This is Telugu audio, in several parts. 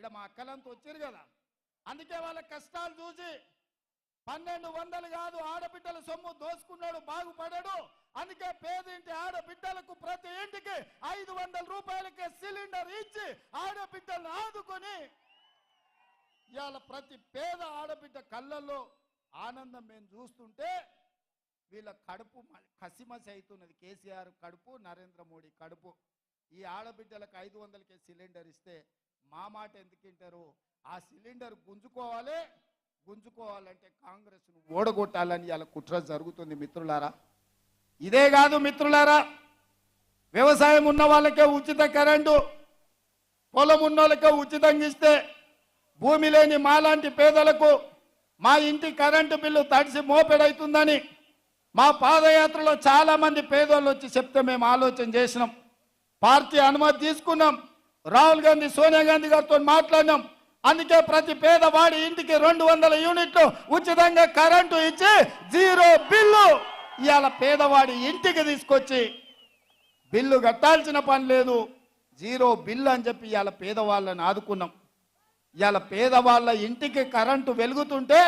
ఇక్కడ మా అక్కలంతా వచ్చారు కదా, అందుకే వాళ్ళ కష్టాలు చూసి 1200 కాదు ఆడబిడ్డల సొమ్ము దోసుకున్నాడు బాగుపడాడు. అందుకే పేదింటి ఆడబిడ్డలకు ప్రతి ఇంటికి 500 రూపాయలకే సిలిండర్ ఇచ్చి ఆడబిడ్డలను ఆదుకొని ఇవాళ ప్రతి పేద ఆడబిడ్డ కళ్ళల్లో ఆనందం మేము చూస్తుంటే వీళ్ళ కడుపు కసిమసి అవుతున్నది. కేసీఆర్ కడుపు, నరేంద్ర మోడీ కడుపు. ఈ ఆడబిడ్డలకు 500కే సిలిండర్ ఇస్తే మా మాట ఎందుకు వింటారు? ఆ సిలిండర్ గుంజుకోవాలంటే కాంగ్రెస్ను ఓడగొట్టాలని ఇలా కుట్ర జరుగుతుంది మిత్రులారా. ఇదే కాదు మిత్రులారా, వ్యవసాయం ఉన్న వాళ్ళకే ఉచిత కరెంటు, పొలం ఉన్న వాళ్ళకే ఉచితంగా ఇస్తే భూమి లేని మాలాంటి పేదలకు మా ఇంటి కరెంటు బిల్లు తడిసి మోపెడవుతుందని మా పాదయాత్రలో చాలా మంది పేదోళ్ళు వచ్చి చెప్తే మేము ఆలోచన చేసినాం. పార్టీ అనుమతి తీసుకున్నాం. రాహుల్ గాంధీ, సోనియా గాంధీ గారితో మాట్లాడినాం. అందుకే ప్రతి పేదవాడి ఇంటికి 200 యూనిట్లు ఉచితంగా కరెంటు ఇచ్చి 0 బిల్లు ఇవాళ పేదవాడి ఇంటికి తీసుకొచ్చి బిల్లు కట్టాల్సిన పని లేదు, 0 బిల్లు అని చెప్పి ఇవాళ పేదవాళ్ళని ఆదుకున్నాం. ఇవాళ పేదవాళ్ళ ఇంటికి కరెంటు వెలుగుతుంటే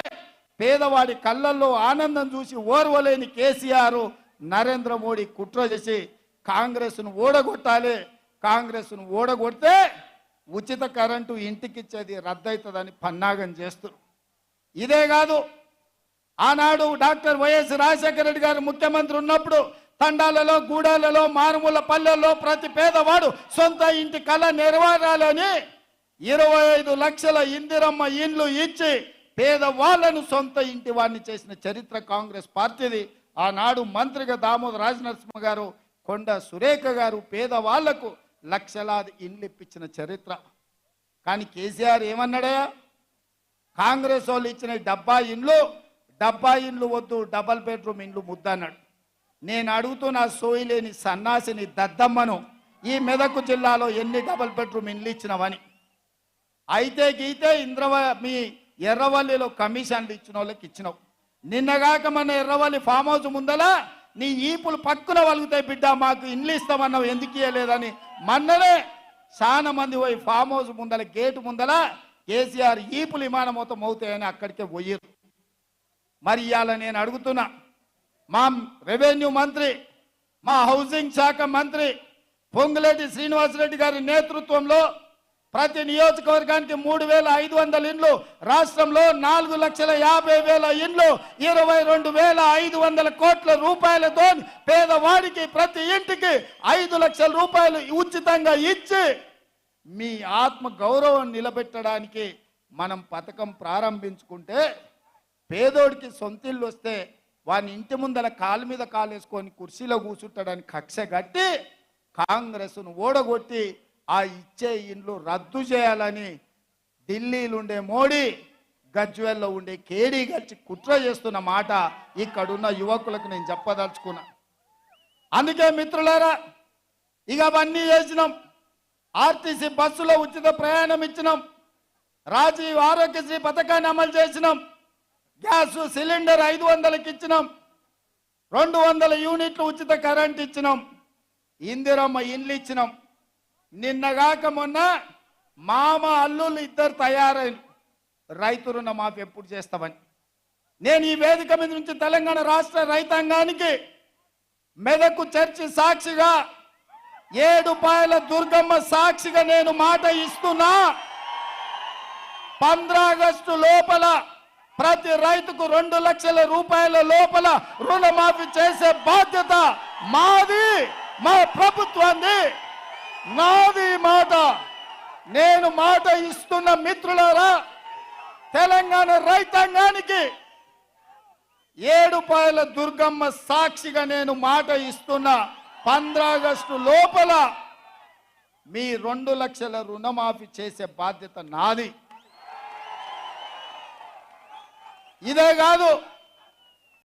పేదవాడి కళ్ళల్లో ఆనందం చూసి ఓర్వలేని కేసీఆర్, నరేంద్ర మోడీ కుట్ర చేసి కాంగ్రెస్ను ఓడగొట్టాలి, కాంగ్రెస్ను ఓడగొడితే ఉచిత కరెంటు ఇంటికిచ్చేది రద్దవుతుందని పన్నాగం చేస్తారు. ఇదే కాదు, ఆనాడు డాక్టర్ వైఎస్ రాజశేఖర రెడ్డి గారు ముఖ్యమంత్రి ఉన్నప్పుడు తండాలలో, గూడాలలో, మారుమూల పల్లెల్లో ప్రతి పేదవాడు సొంత ఇంటి కళ నెరవేరాలని 25 లక్షల ఇందిరమ్మ ఇండ్లు ఇచ్చి పేదవాళ్లను సొంత ఇంటి వాడిని చేసిన చరిత్ర కాంగ్రెస్ పార్టీది. ఆనాడు మంత్రిగా దామోదర రాజనరసింహ గారు, కొండ సురేఖ గారు పేదవాళ్లకు లక్షలాది ఇండ్లు ఇప్పించిన చరిత్ర. కానీ కేసీఆర్ ఏమన్నాడయా? కాంగ్రెస్ వాళ్ళు ఇచ్చిన డబ్బా ఇండ్లు వద్దు, డబల్ బెడ్రూమ్ ఇండ్లు ముద్దన్నాడు. నేను అడుగుతున్న సోయిలేని సన్నాసిని దద్దమ్మను, ఈ మెదక్ జిల్లాలో ఎన్ని డబల్ బెడ్రూమ్ ఇండ్లు ఇచ్చినవని. అయితే గీతే మీ ఎర్రవల్లిలో కమిషన్లు ఇచ్చిన వాళ్ళకి ఇచ్చినావు. నిన్నగాక మన ఎర్రవల్లి ఫామ్ హౌస్ ముందల నీ ఈపులు పక్కున వలుగుతాయి బిడ్డ, మాకు ఇండ్లు ఇస్తామన్నావు, ఎందుకు ఇవ్వలేదని మొన్ననే చాలా మంది పోయి ఫామ్ హౌస్ ముందల గేటు ముందల కేసీఆర్ ఈపులు విమానం మొత్తం అవుతాయని అక్కడికే పోయారు. మరి ఇవాళ నేను అడుగుతున్నా, మా రెవెన్యూ మంత్రి, మా హౌసింగ్ శాఖ మంత్రి పొంగులేటి శ్రీనివాసరెడ్డి గారి నేతృత్వంలో ప్రతి నియోజకవర్గానికి 3500 ఇండ్లు, రాష్ట్రంలో 4,50,000 ఇండ్లు, 22,500 కోట్ల రూపాయలతో పేదవాడికి ప్రతి ఇంటికి 5 లక్షల రూపాయలు ఉచితంగా ఇచ్చి మీ ఆత్మ గౌరవం నిలబెట్టడానికి మనం పథకం ప్రారంభించుకుంటే పేదోడికి సొంతిల్లు వస్తే వాని ఇంటి ముందర కాలు మీద కాలేసుకొని కుర్చీలో కూర్చుంటాడని కక్ష కట్టి కాంగ్రెస్ను ఓడగొట్టి ఆ ఇచ్చే ఇండ్లు రద్దు చేయాలని ఢిల్లీలో ఉండే మోడీ, గజ్వేల్లో ఉండే కేడీ కలిసి కుట్ర చేస్తున్న మాట ఇక్కడున్న యువకులకు నేను చెప్పదలుచుకున్నా. అందుకే మిత్రులారా, ఇక అవన్నీ చేసినాం. ఆర్టీసీ బస్సులో ఉచిత ప్రయాణం ఇచ్చినాం, రాజీవ్ ఆరోగ్యశ్రీ పథకాన్ని అమలు చేసినాం, గ్యాస్ సిలిండర్ 500కి ఇచ్చినాం, 200 యూనిట్లు ఉచిత కరెంట్ ఇచ్చినాం, ఇందిరమ్మ ఇండ్లు ఇచ్చినాం. నిన్నగాక మొన్న మామ అల్లుళ్ళు ఇద్దరు తయారైన రైతు రుణ మాఫీ ఎప్పుడు చేస్తామని నేను ఈ వేదిక మీద నుంచి తెలంగాణ రాష్ట్ర రైతాంగానికి మెదకు చర్చి సాక్షిగా, ఏడుపాయల దుర్గమ్మ సాక్షిగా నేను మాట ఇస్తున్నా. 15 ఆగస్టు లోపల ప్రతి రైతుకు 2 లక్షల రూపాయల లోపల రుణమాఫీ చేసే బాధ్యత మాది, మా ప్రభుత్వాన్ని. నాది మాట. నేను మాట ఇస్తున్న మిత్రులారా, తెలంగాణ రైతాంగానికి ఏడుపాయల దుర్గమ్మ సాక్షిగా నేను మాట ఇస్తున్నా. 15 ఆగస్టు లోపల మీ 2 లక్షల రుణమాఫీ చేసే బాధ్యత నాది. ఇదే కాదు,